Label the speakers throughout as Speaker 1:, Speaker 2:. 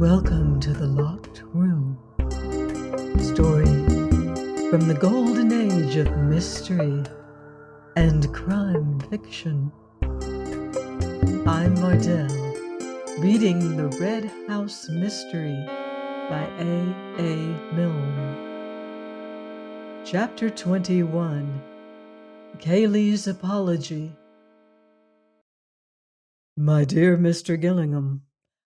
Speaker 1: Welcome to the Locked Room. Stories from the golden age of mystery and crime fiction. I'm Mardell, reading The Red House Mystery by A. Milne. Chapter 21, Kaylee's Apology. My dear Mr. Gillingham,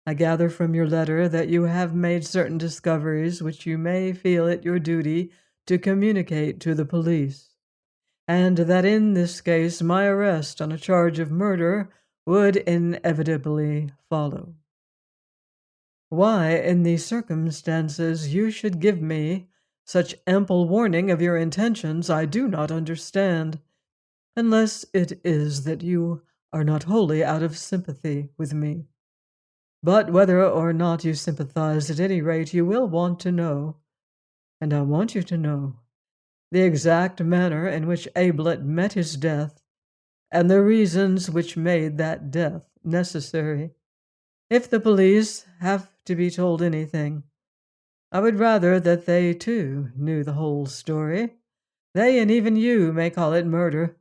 Speaker 1: I gather from your letter that you have made certain discoveries which you may feel it your duty to communicate to the police, and that in this case my arrest on a charge of murder would inevitably follow. Why, in these circumstances, you should give me such ample warning of your intentions I do not understand, unless it is that you are not wholly out of sympathy with me. But whether or not you sympathize, at any rate, you will want to know, and I want you to know, the exact manner in which Ablett met his death, and the reasons which made that death necessary. If the police have to be told anything, I would rather that they, too, knew the whole story. They and even you may call it murder,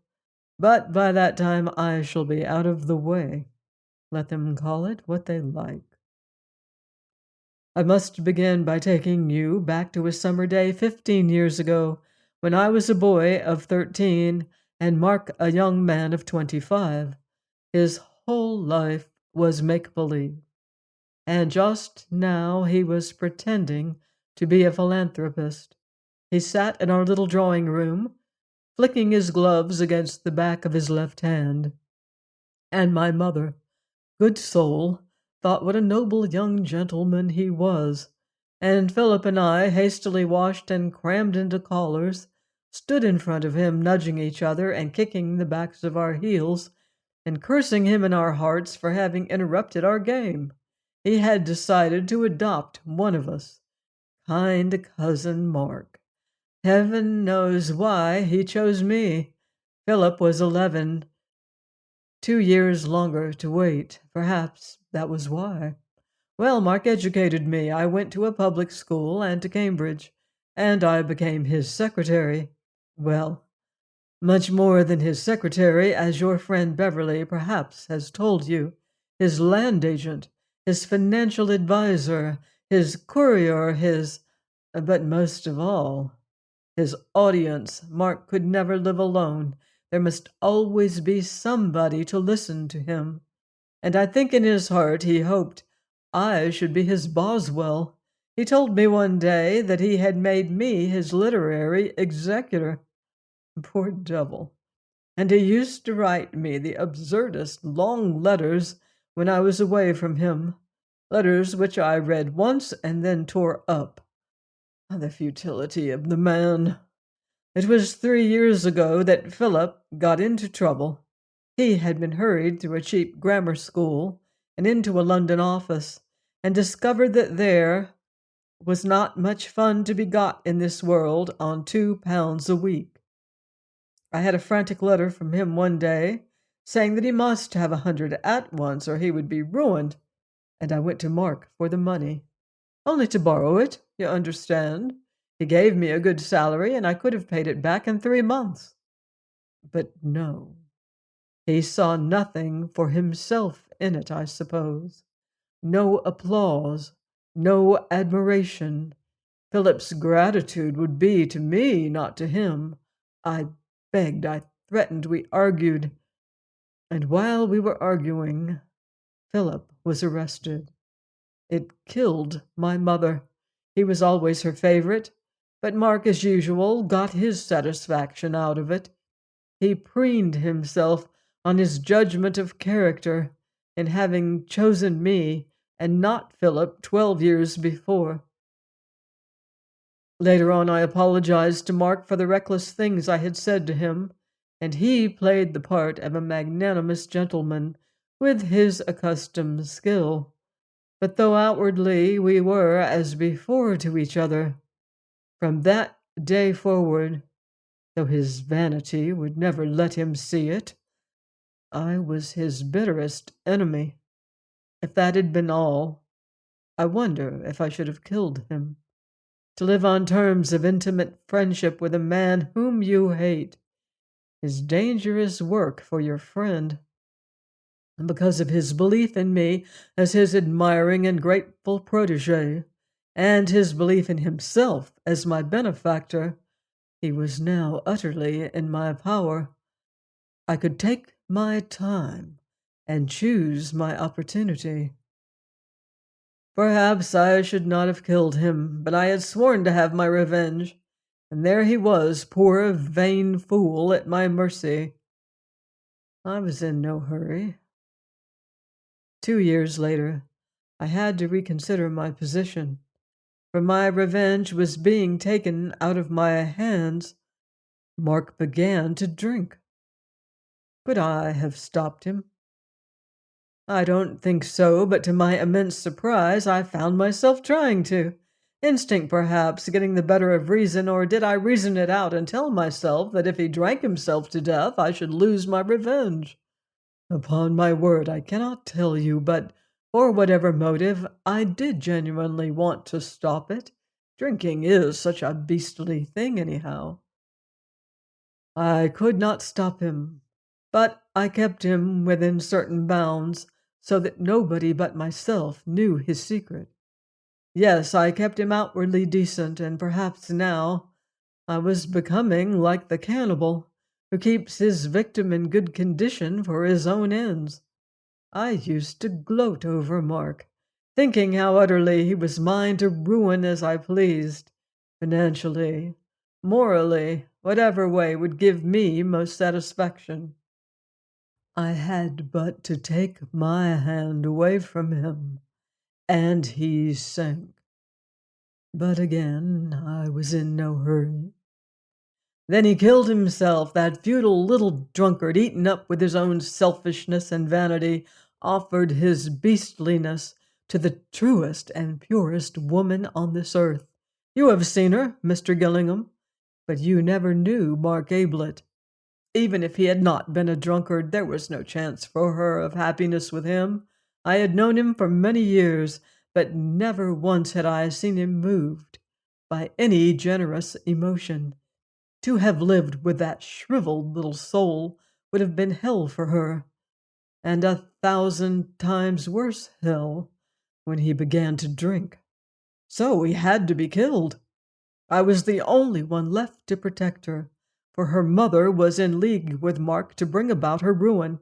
Speaker 1: but by that time I shall be out of the way. Let them call it what they like. I must begin by taking you back to a summer day 15 years ago, when I was a boy of 13 and Mark a young man of 25. His whole life was make-believe, and just now he was pretending to be a philanthropist. He sat in our little drawing room, flicking his gloves against the back of his left hand, and my mother, good soul, thought what a noble young gentleman he was, and Philip and I, hastily washed and crammed into collars, stood in front of him, nudging each other and kicking the backs of our heels, and cursing him in our hearts for having interrupted our game. He had decided to adopt one of us, kind cousin Mark. Heaven knows why he chose me. Philip was 11. 2 years longer to wait. Perhaps that was why. Well, Mark educated me. I went to a public school and to Cambridge, and I became his secretary. Well, much more than his secretary, as your friend Beverly perhaps has told you. His land agent, his financial advisor, his courier, but most of all, his audience. Mark could never live alone. There must always be somebody to listen to him. And I think in his heart he hoped I should be his Boswell. He told me one day that he had made me his literary executor. Poor devil. And he used to write me the absurdest long letters when I was away from him, letters which I read once and then tore up. The futility of the man. It was 3 years ago that Philip got into trouble. He had been hurried through a cheap grammar school and into a London office, and discovered that there was not much fun to be got in this world on £2 a week. I had a frantic letter from him one day, saying that he must have 100 at once or he would be ruined, and I went to Mark for the money. Only to borrow it, you understand. He gave me a good salary, and I could have paid it back in 3 months. But no. He saw nothing for himself in it, I suppose. No applause, no admiration. Philip's gratitude would be to me, not to him. I begged, I threatened, we argued. And while we were arguing, Philip was arrested. It killed my mother. He was always her favorite, but Mark, as usual, got his satisfaction out of it. He preened himself on his judgment of character in having chosen me and not Philip 12 years before. Later on, I apologized to Mark for the reckless things I had said to him, and he played the part of a magnanimous gentleman with his accustomed skill. But though outwardly we were as before to each other, from that day forward, though his vanity would never let him see it, I was his bitterest enemy. If that had been all, I wonder if I should have killed him. To live on terms of intimate friendship with a man whom you hate is dangerous work for your friend. And because of his belief in me as his admiring and grateful protege, and his belief in himself as my benefactor, he was now utterly in my power. I could take my time and choose my opportunity. Perhaps I should not have killed him, but I had sworn to have my revenge, and there he was, poor vain fool, at my mercy. I was in no hurry. 2 years later, I had to reconsider my position, for my revenge was being taken out of my hands. Mark began to drink. Could I have stopped him? I don't think so, but to my immense surprise, I found myself trying to. Instinct, perhaps, getting the better of reason, or did I reason it out and tell myself that if he drank himself to death, I should lose my revenge? Upon my word, I cannot tell you, but for whatever motive, I did genuinely want to stop it. Drinking is such a beastly thing, anyhow. I could not stop him, but I kept him within certain bounds so that nobody but myself knew his secret. Yes, I kept him outwardly decent, and perhaps now I was becoming like the cannibal who keeps his victim in good condition for his own ends. I used to gloat over Mark, thinking how utterly he was mine to ruin as I pleased, financially, morally, whatever way would give me most satisfaction. I had but to take my hand away from him, and he sank. But again, I was in no hurry. Then he killed himself, that futile little drunkard, eaten up with his own selfishness and vanity, offered his beastliness to the truest and purest woman on this earth. You have seen her, Mr. Gillingham, but you never knew Mark Ablett. Even if he had not been a drunkard, there was no chance for her of happiness with him. I had known him for many years, but never once had I seen him moved by any generous emotion. To have lived with that shriveled little soul would have been hell for her, and 1,000 times worse hell when he began to drink. So he had to be killed. I was the only one left to protect her, for her mother was in league with Mark to bring about her ruin.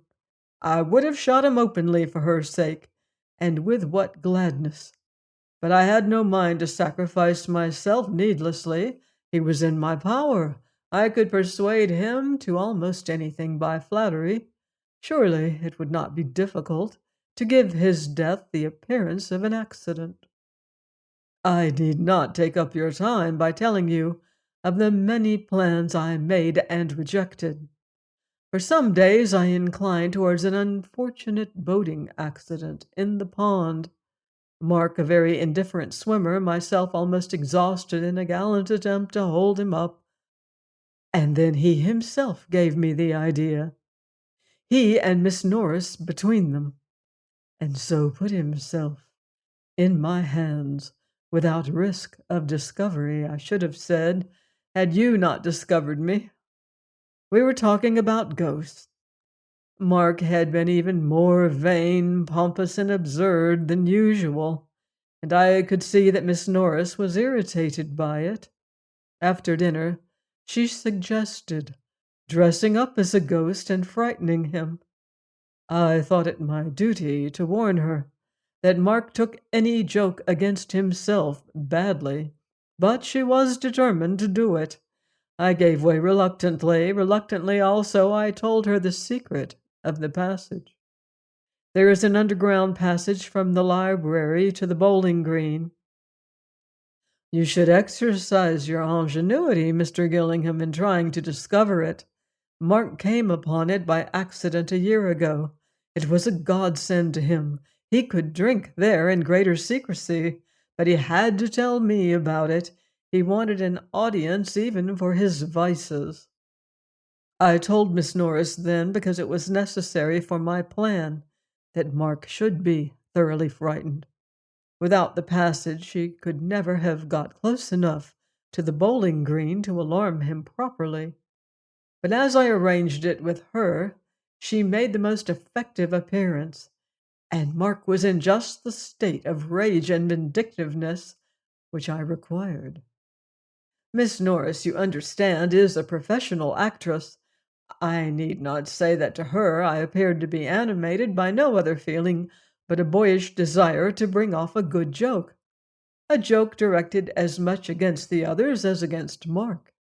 Speaker 1: I would have shot him openly for her sake, and with what gladness! But I had no mind to sacrifice myself needlessly. He was in my power. I could persuade him to almost anything by flattery. Surely it would not be difficult to give his death the appearance of an accident. I need not take up your time by telling you of the many plans I made and rejected. For some days I inclined towards an unfortunate boating accident in the pond. Mark, a very indifferent swimmer, myself almost exhausted in a gallant attempt to hold him up. And then he himself gave me the idea. He and Miss Norris between them, and so put himself in my hands without risk of discovery, I should have said, had you not discovered me. We were talking about ghosts. Mark had been even more vain, pompous, and absurd than usual, and I could see that Miss Norris was irritated by it. After dinner, she suggested dressing up as a ghost and frightening him. I thought it my duty to warn her that Mark took any joke against himself badly, but she was determined to do it. I gave way reluctantly. Reluctantly also I told her the secret of the passage. There is an underground passage from the library to the bowling green. You should exercise your ingenuity, Mr. Gillingham, in trying to discover it. Mark came upon it by accident a year ago. It was a godsend to him. He could drink there in greater secrecy, but he had to tell me about it. He wanted an audience even for his vices. I told Miss Norris then, because it was necessary for my plan, that Mark should be thoroughly frightened. Without the passage, she could never have got close enough to the bowling green to alarm him properly. But as I arranged it with her, she made the most effective appearance, and Mark was in just the state of rage and vindictiveness which I required. Miss Norris, you understand, is a professional actress. I need not say that to her I appeared to be animated by no other feeling but a boyish desire to bring off a good joke, a joke directed as much against the others as against Mark.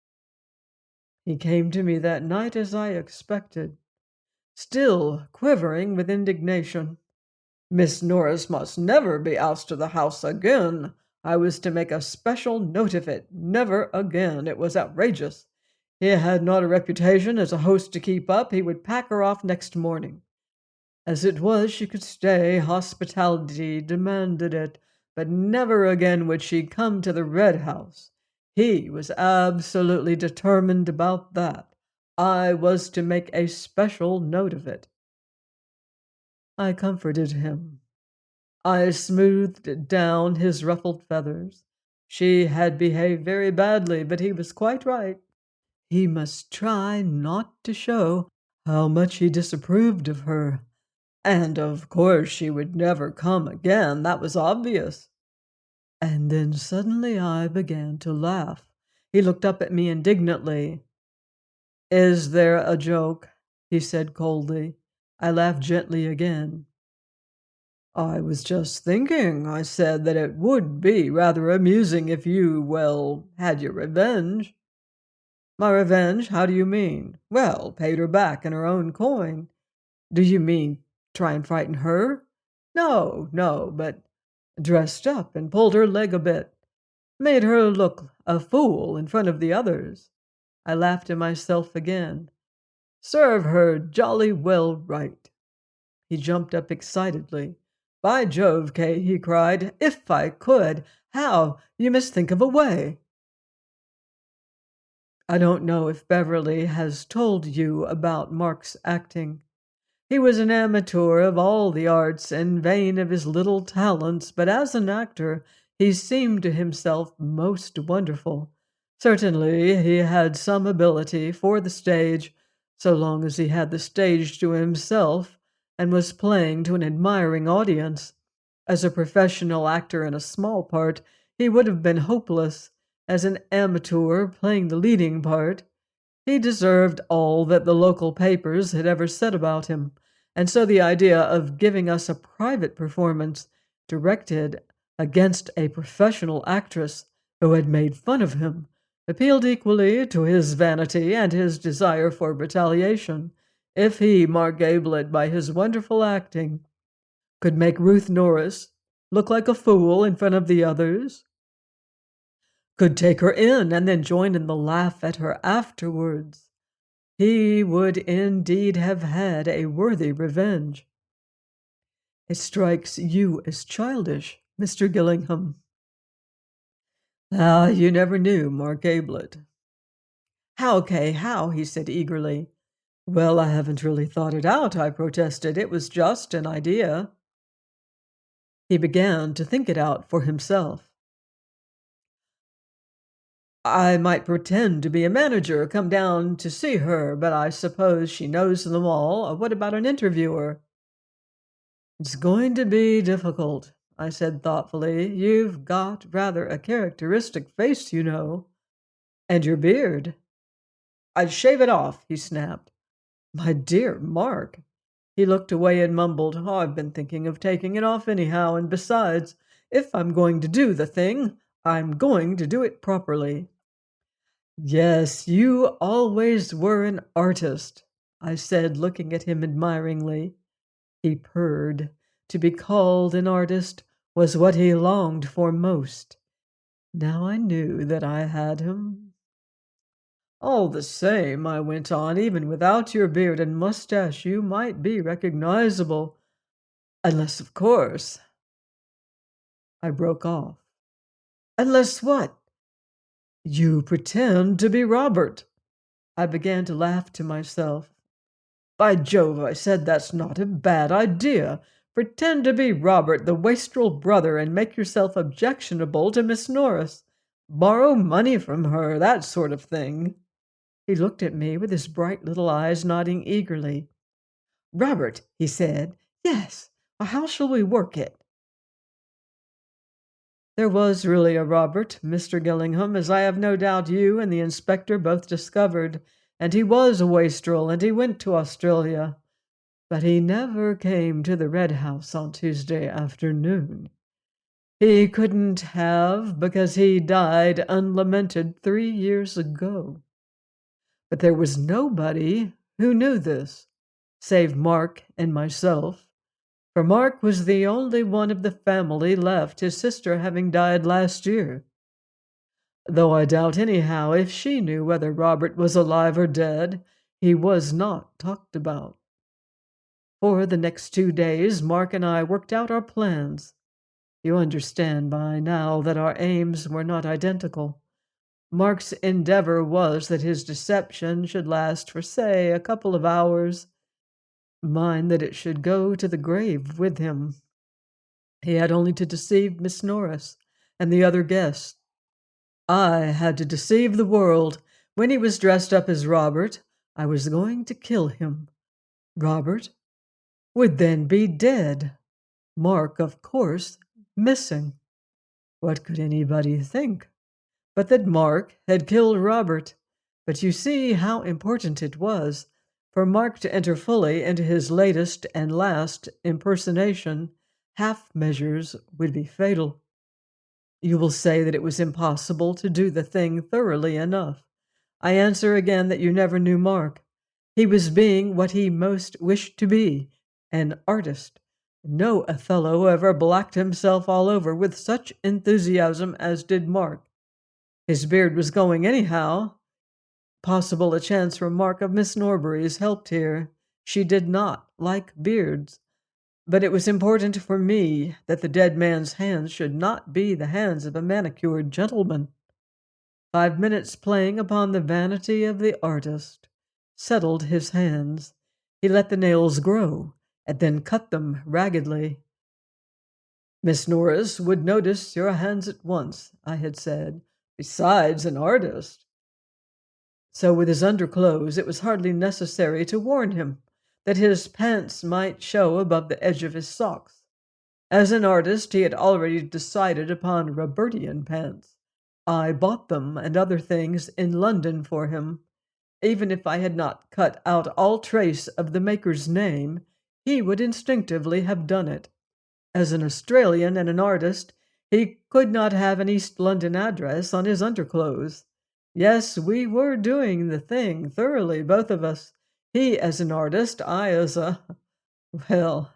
Speaker 1: He came to me that night as I expected, still quivering with indignation. Miss Norris must never be asked to the house again. I was to make a special note of it. Never again. It was outrageous. He had not a reputation as a host to keep up. He would pack her off next morning. As it was, she could stay. Hospitality demanded it, but never again would she come to the Red House. He was absolutely determined about that. I was to make a special note of it. I comforted him. I smoothed down his ruffled feathers. She had behaved very badly, but he was quite right. He must try not to show how much he disapproved of her. And of course she would never come again, that was obvious. And then suddenly I began to laugh. He looked up at me indignantly. "Is there a joke?" he said coldly. I laughed gently again. "I was just thinking," I said, "that it would be rather amusing if you, well, had your revenge." "My revenge? How do you mean?" "Well, paid her back in her own coin." "Do you mean try and frighten her?" "No, no, but dressed up and pulled her leg a bit. Made her look a fool in front of the others." I laughed to myself again. "Serve her jolly well right." He jumped up excitedly. "By Jove, Kay," he cried, "if I could! How? You must think of a way." I don't know if Beverly has told you about Mark's acting. He was an amateur of all the arts and vain of his little talents, but as an actor he seemed to himself most wonderful. Certainly he had some ability for the stage, so long as he had the stage to himself and was playing to an admiring audience. As a professional actor in a small part, he would have been hopeless. As an amateur playing the leading part, he deserved all that the local papers had ever said about him, and so the idea of giving us a private performance directed against a professional actress who had made fun of him appealed equally to his vanity and his desire for retaliation. If he, Mark Gablet, by his wonderful acting, could make Ruth Norris look like a fool in front of the others, could take her in and then join in the laugh at her afterwards, he would indeed have had a worthy revenge. It strikes you as childish, Mr. Gillingham. Ah, you never knew Mark Gablet. "How, Kay, how?" he said eagerly. "Well, I haven't really thought it out," I protested. "It was just an idea." He began to think it out for himself. "I might pretend to be a manager, come down to see her, but I suppose she knows them all. What about an interviewer?" "It's going to be difficult," I said thoughtfully. "You've got rather a characteristic face, you know. And your beard." "I'd shave it off," he snapped. "My dear Mark." He looked away and mumbled, "Oh, I've been thinking of taking it off anyhow, and besides, if I'm going to do the thing, I'm going to do it properly." "Yes, you always were an artist," I said, looking at him admiringly. He purred. To be called an artist was what he longed for most. Now I knew that I had him. "All the same," I went on, "even without your beard and mustache, you might be recognizable. Unless, of course—" I broke off. "Unless what?" "You pretend to be Robert." I began to laugh to myself. "By Jove," I said, "that's not a bad idea. Pretend to be Robert, the wastrel brother, and make yourself objectionable to Miss Norris. Borrow money from her, that sort of thing." He looked at me with his bright little eyes nodding eagerly. "Robert," he said. "Yes. How shall we work it?" There was really a Robert, Mr. Gillingham, as I have no doubt you and the inspector both discovered, and he was a wastrel, and he went to Australia. But he never came to the Red House on Tuesday afternoon. He couldn't have, because he died unlamented 3 years ago. But there was nobody who knew this, save Mark and myself, for Mark was the only one of the family left, his sister having died last year. Though I doubt anyhow if she knew whether Robert was alive or dead, he was not talked about. For the next 2 days, Mark and I worked out our plans. You understand by now that our aims were not identical. Mark's endeavor was that his deception should last for, say, a couple of hours, mine that it should go to the grave with him. He had only to deceive Miss Norris and the other guests. I had to deceive the world. When he was dressed up as Robert, I was going to kill him. Robert would then be dead. Mark, of course, missing. What could anybody think but that Mark had killed Robert? But you see how important it was for Mark to enter fully into his latest and last impersonation. Half measures would be fatal. You will say that it was impossible to do the thing thoroughly enough. I answer again that you never knew Mark. He was being what he most wished to be, an artist. No Othello ever blacked himself all over with such enthusiasm as did Mark. His beard was going anyhow. Possible a chance remark of Miss Norbury's helped here. She did not like beards. But it was important for me that the dead man's hands should not be the hands of a manicured gentleman. 5 minutes playing upon the vanity of the artist settled his hands. He let the nails grow, and then cut them raggedly. "Miss Norris would notice your hands at once," I had said. "Besides, an artist." So with his underclothes, it was hardly necessary to warn him that his pants might show above the edge of his socks. As an artist, he had already decided upon Robertian pants. I bought them and other things in London for him. Even if I had not cut out all trace of the maker's name, he would instinctively have done it. As an Australian and an artist, he could not have an East London address on his underclothes. Yes, we were doing the thing thoroughly, both of us. He as an artist, I as well,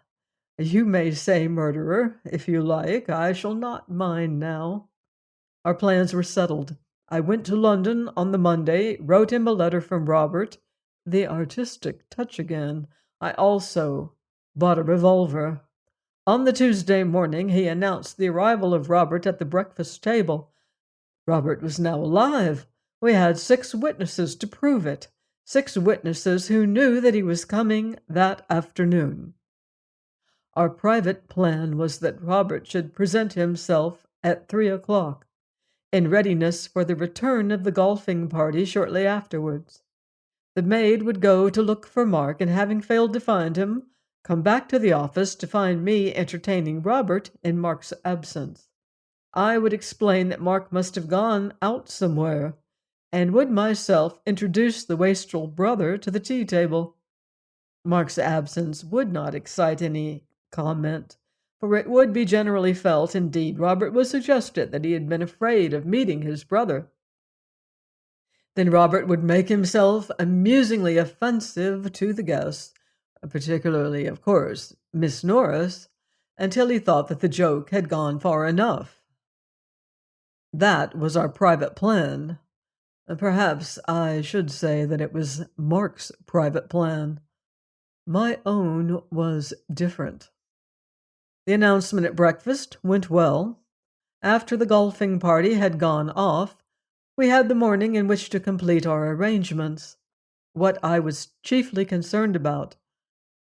Speaker 1: you may say murderer, if you like. I shall not mind now. Our plans were settled. I went to London on the Monday, wrote him a letter from Robert. The artistic touch again. I also bought a revolver. On the Tuesday morning, he announced the arrival of Robert at the breakfast table. Robert was now alive. We had 6 witnesses to prove it. 6 witnesses who knew that he was coming that afternoon. Our private plan was that Robert should present himself at 3 o'clock, in readiness for the return of the golfing party shortly afterwards. The maid would go to look for Mark, and having failed to find him, come back to the office to find me entertaining Robert in Mark's absence. I would explain that Mark must have gone out somewhere, and would myself introduce the wastrel brother to the tea table. Mark's absence would not excite any comment, for it would be generally felt, indeed Robert would suggest it, that he had been afraid of meeting his brother. Then Robert would make himself amusingly offensive to the guests, particularly, of course, Miss Norris, until he thought that the joke had gone far enough. That was our private plan. Perhaps I should say that it was Mark's private plan. My own was different. The announcement at breakfast went well. After the golfing party had gone off, we had the morning in which to complete our arrangements. What I was chiefly concerned about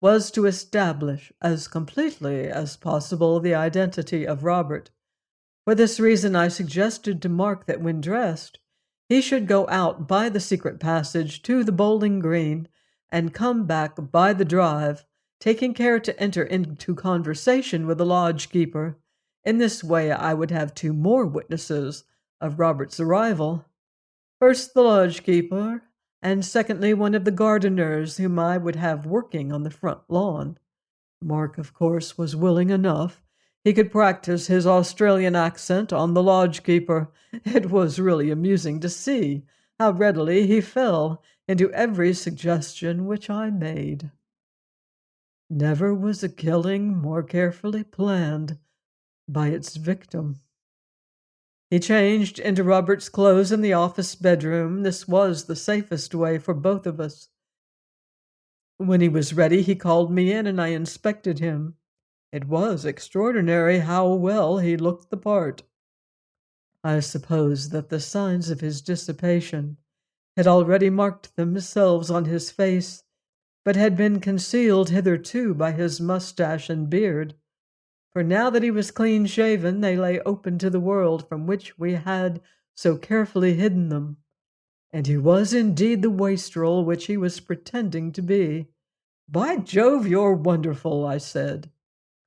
Speaker 1: was to establish as completely as possible the identity of Robert. For this reason, I suggested to Mark that when dressed, he should go out by the secret passage to the bowling green and come back by the drive, taking care to enter into conversation with the lodge keeper. In this way, I would have two more witnesses of Robert's arrival. First, the lodge keeper, and secondly, one of the gardeners whom I would have working on the front lawn. Mark, of course, was willing enough. He could practice his Australian accent on the lodge keeper. It was really amusing to see how readily he fell into every suggestion which I made. Never was a killing more carefully planned by its victim. He changed into Robert's clothes in the office bedroom. This was the safest way for both of us. When he was ready, he called me in and I inspected him. It was extraordinary how well he looked the part. I suppose that the signs of his dissipation had already marked themselves on his face, but had been concealed hitherto by his mustache and beard. For now that he was clean-shaven, they lay open to the world from which we had so carefully hidden them. And he was indeed the wastrel which he was pretending to be. "By Jove, you're wonderful," I said.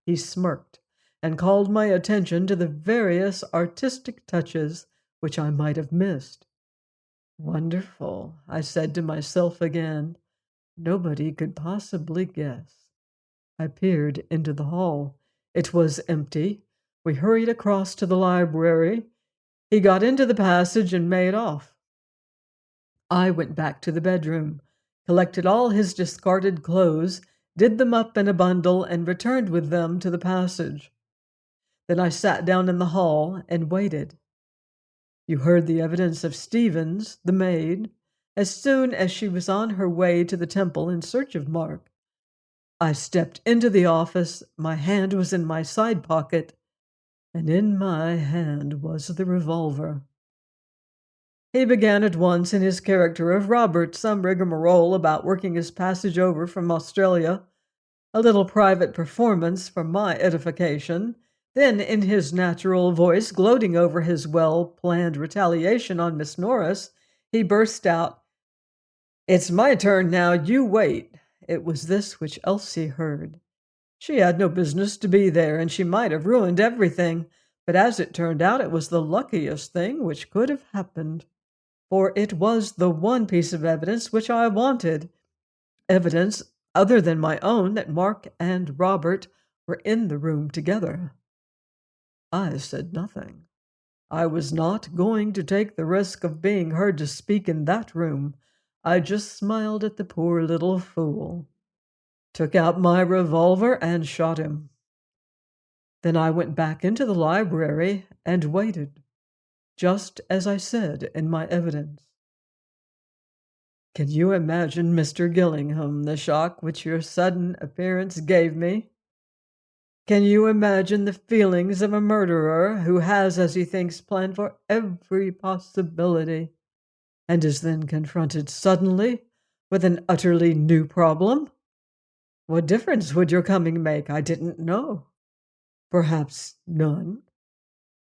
Speaker 1: He smirked and called my attention to the various artistic touches which I might have missed. "Wonderful," I said to myself again. Nobody could possibly guess. I peered into the hall. It was empty. We hurried across to the library. He got into the passage and made off. I went back to the bedroom, collected all his discarded clothes, did them up in a bundle, and returned with them to the passage. Then I sat down in the hall and waited. You heard the evidence of Stevens, the maid, as soon as she was on her way to the temple in search of Mark. I stepped into the office, my hand was in my side pocket, and in my hand was the revolver. He began at once in his character of Robert, some rigmarole about working his passage over from Australia, a little private performance for my edification. Then, in his natural voice, gloating over his well-planned retaliation on Miss Norris, he burst out, "It's my turn now, you wait." It was this which Elsie heard. She had no business to be there, and she might have ruined everything, but as it turned out, it was the luckiest thing which could have happened, for it was the one piece of evidence which I wanted, evidence other than my own that Mark and Robert were in the room together. I said nothing. I was not going to take the risk of being heard to speak in that room. I just smiled at the poor little fool, took out my revolver, and shot him. Then I went back into the library and waited, just as I said in my evidence. Can you imagine, Mr. Gillingham, the shock which your sudden appearance gave me? Can you imagine the feelings of a murderer who has, as he thinks, planned for every possibility, and is then confronted suddenly with an utterly new problem? What difference would your coming make? I didn't know. Perhaps none,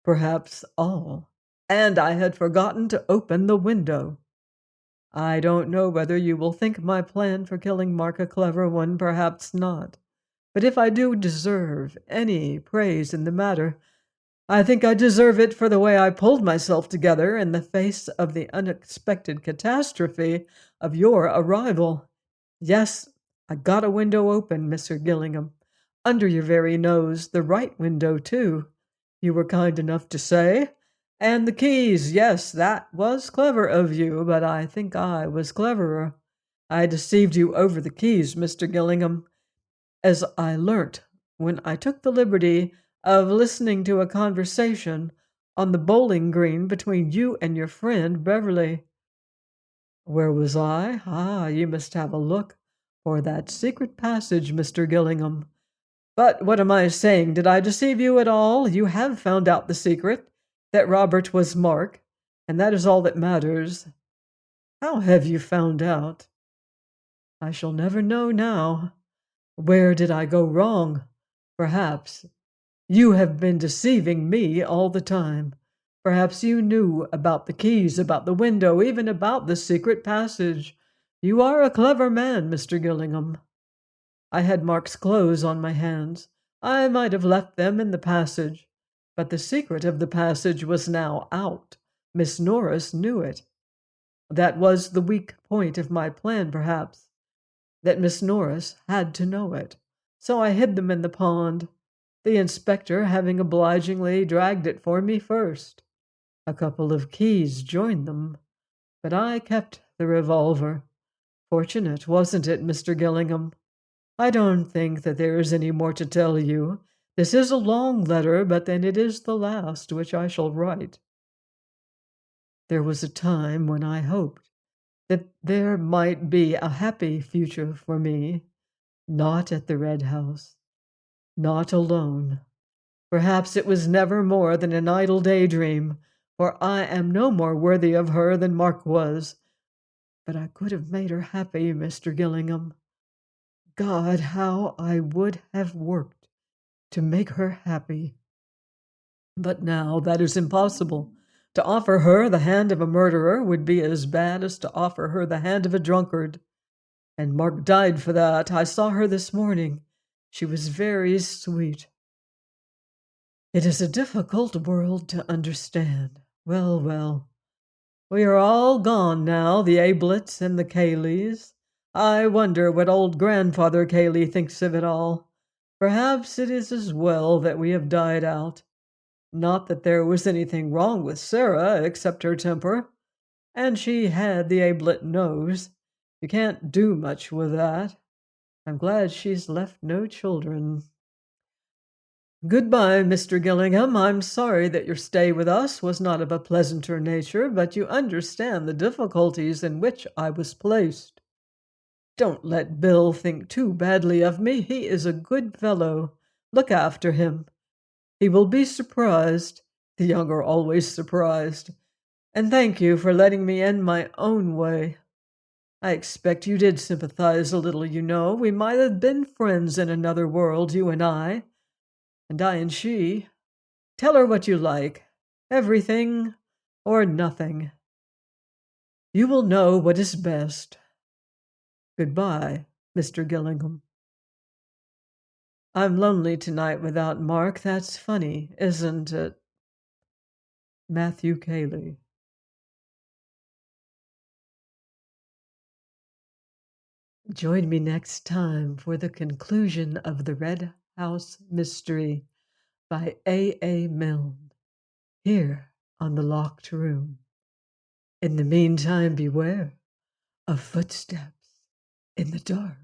Speaker 1: perhaps all, and I had forgotten to open the window. I don't know whether you will think my plan for killing Mark a clever one, perhaps not. But if I do deserve any praise in the matter, I think I deserve it for the way I pulled myself together in the face of the unexpected catastrophe of your arrival. Yes, I got a window open, Mr. Gillingham, under your very nose, the right window, too, you were kind enough to say. And the keys, yes, that was clever of you, but I think I was cleverer. I deceived you over the keys, Mr. Gillingham, as I learnt when I took the liberty of listening to a conversation on the bowling green between you and your friend Beverly. Where was I? Ah, you must have a look for that secret passage, Mr. Gillingham. But what am I saying? Did I deceive you at all? You have found out the secret, that Robert was Mark, and that is all that matters. How have you found out? I shall never know now. Where did I go wrong? Perhaps you have been deceiving me all the time. Perhaps you knew about the keys, about the window, even about the secret passage. You are a clever man, Mr. Gillingham. I had Mark's clothes on my hands. I might have left them in the passage, but the secret of the passage was now out. Miss Norris knew it. That was the weak point of my plan, perhaps, that Miss Norris had to know it. So I hid them in the pond, the inspector having obligingly dragged it for me first. A couple of keys joined them, but I kept the revolver. Fortunate, wasn't it, Mr. Gillingham? I don't think that there is any more to tell you. This is a long letter, but then it is the last which I shall write. There was a time when I hoped that there might be a happy future for me, not at the Red House, not alone. Perhaps it was never more than an idle daydream, for I am no more worthy of her than Mark was. But I could have made her happy, Mr. Gillingham. God, how I would have worked to make her happy. But now that is impossible. To offer her the hand of a murderer would be as bad as to offer her the hand of a drunkard. And Mark died for that. I saw her this morning. She was very sweet. It is a difficult world to understand. Well, well, we are all gone now, the Ablets and the Cayleys. I wonder what old Grandfather Cayley thinks of it all. Perhaps it is as well that we have died out. Not that there was anything wrong with Sarah except her temper, and she had the Ablet nose. You can't do much with that. I'm glad she's left no children. Goodbye, Mr. Gillingham. I'm sorry that your stay with us was not of a pleasanter nature, but you understand the difficulties in which I was placed. Don't let Bill think too badly of me. He is a good fellow. Look after him. He will be surprised. The young are always surprised. And thank you for letting me end my own way. I expect you did sympathize a little, you know. We might have been friends in another world, you and I and she. Tell her what you like. Everything or nothing. You will know what is best. Goodbye, Mr. Gillingham. I'm lonely tonight without Mark. That's funny, isn't it? Matthew Cayley. Join me next time for the conclusion of The Red House Mystery by A. Milne, here on The Locked Room. In the meantime, beware of footsteps in the dark.